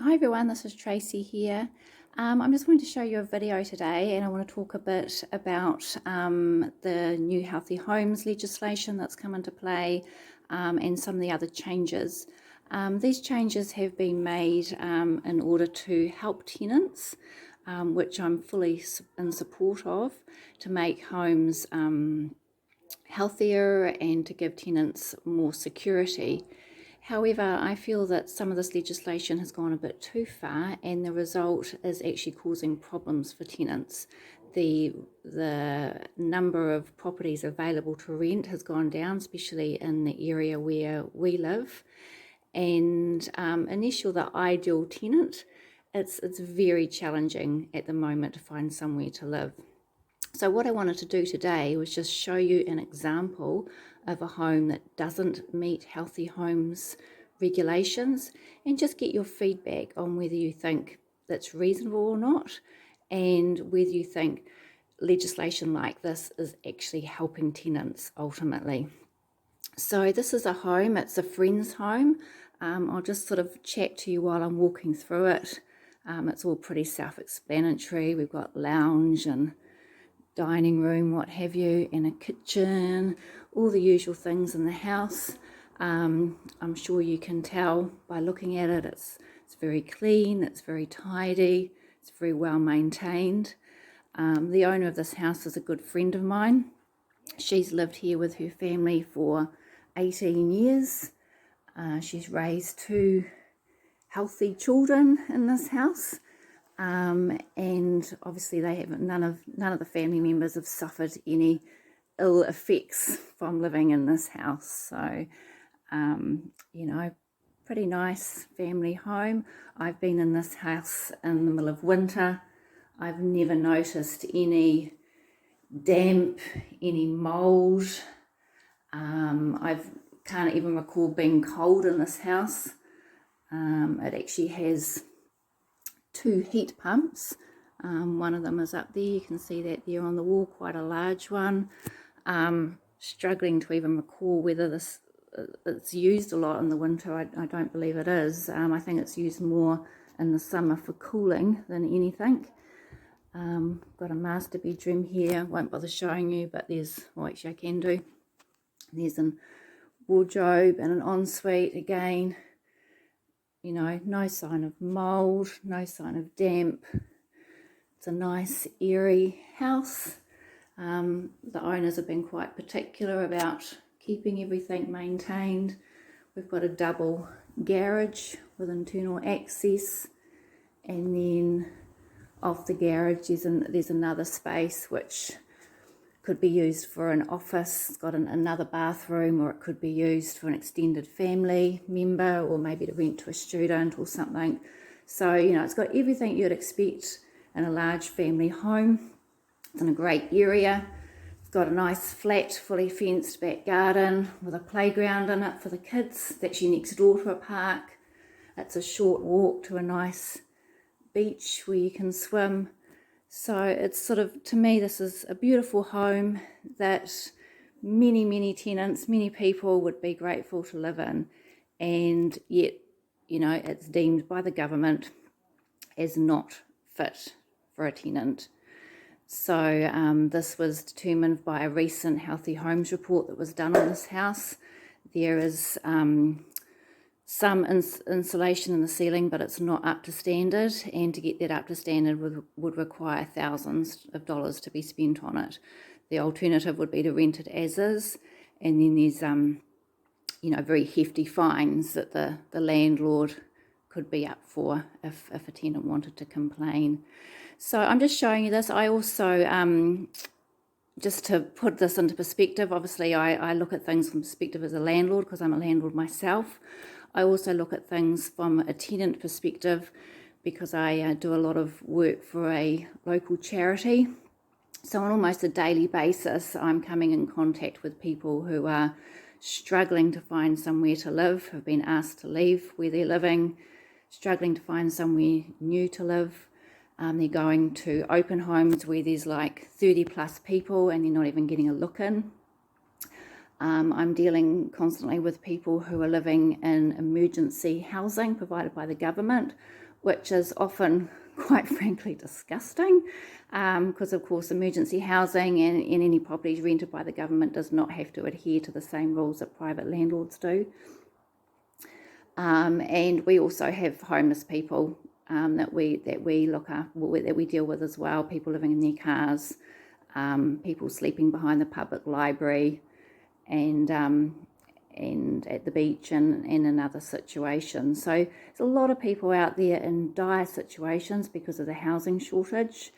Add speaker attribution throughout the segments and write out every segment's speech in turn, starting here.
Speaker 1: Hi everyone, this is Tracy here. I'm just going to show you a video today, and I want to talk a bit about the new Healthy Homes legislation that's come into play and some of the other changes. These changes have been made in order to help tenants, which I'm fully in support of, to make homes healthier and to give tenants more security. However, I feel that some of this legislation has gone a bit too far, and the result is actually causing problems for tenants. The number of properties available to rent has gone down, especially in the area where we live. And initially, the ideal tenant, it's very challenging at the moment to find somewhere to live. So what I wanted to do today was just show you an example of a home that doesn't meet Healthy Homes regulations, and just get your feedback on whether you think that's reasonable or not, and whether you think legislation like this is actually helping tenants ultimately. So this is a home, it's a friend's home. I'll just sort of chat to you while I'm walking through it. It's all pretty self-explanatory. We've got lounge and dining room, what have you, and a kitchen, all the usual things in the house. I'm sure you can tell by looking at it, it's very clean, it's very tidy, it's very well maintained. The owner of this house is a good friend of mine. She's lived here with her family for 18 years. She's raised 2 healthy children in this house. And obviously they have none of the family members have suffered any ill effects from living in this house. So pretty nice family home. I've been in this house in the middle of winter. I've never noticed any damp, any mold. I can't even recall being cold in this house. It actually has 2 heat pumps. One of them is up there, you can see that there on the wall, quite a large one. Struggling to even recall whether it's used a lot in the winter. I don't believe it is. I think it's used more in the summer for cooling than anything. Got a master bedroom here, won't bother showing you, but actually I can do. There's a wardrobe and an ensuite again. No sign of mold, no sign of damp. It's a nice, airy house. The owners have been quite particular about keeping everything maintained. We've got a double garage with internal access, and then off the garage there's another space which could be used for an office. It's got another bathroom, or it could be used for an extended family member, or maybe to rent to a student or something. So, it's got everything you'd expect in a large family home. It's in a great area. It's got a nice flat, fully fenced back garden with a playground in it for the kids. It's actually next door to a park. It's a short walk to a nice beach where you can swim. So it's sort of, to me, this is a beautiful home that many tenants, many people would be grateful to live in, and yet, it's deemed by the government as not fit for a tenant. So this was determined by a recent Healthy Homes report that was done on this house. There is some insulation in the ceiling, but it's not up to standard, and to get that up to standard would require thousands of dollars to be spent on it. The alternative would be to rent it as is, and then there's very hefty fines that the landlord could be up for if a tenant wanted to complain. So I'm just showing you this. I also just to put this into perspective, obviously I look at things from perspective as a landlord, because I'm a landlord myself. I also look at things from a tenant perspective, because I do a lot of work for a local charity. So on almost a daily basis, I'm coming in contact with people who are struggling to find somewhere to live, have been asked to leave where they're living, struggling to find somewhere new to live. They're going to open homes where there's like 30 plus people and they're not even getting a look in. I'm dealing constantly with people who are living in emergency housing provided by the government, which is often quite frankly disgusting, because of course emergency housing and any properties rented by the government does not have to adhere to the same rules that private landlords do. And we also have homeless people that we look after, that we deal with as well. People living in their cars, people sleeping behind the public library, and at the beach, and in other situations. So there's a lot of people out there in dire situations because of the housing shortage.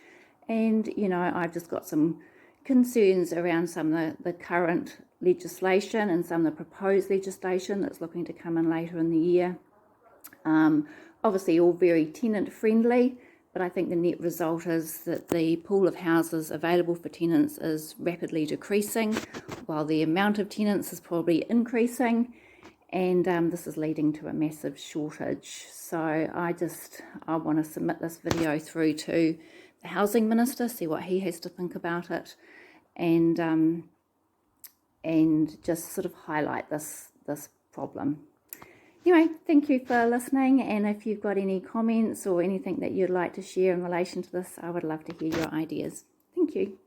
Speaker 1: And I've just got some concerns around some of the current legislation and some of the proposed legislation that's looking to come in later in the year. Obviously all very tenant friendly, but I think the net result is that the pool of houses available for tenants is rapidly decreasing, while the amount of tenants is probably increasing, and this is leading to a massive shortage. So I want to submit this video through to the Housing Minister, see what he has to think about it, and just sort of highlight this problem. Anyway, thank you for listening, and if you've got any comments or anything that you'd like to share in relation to this, I would love to hear your ideas. Thank you.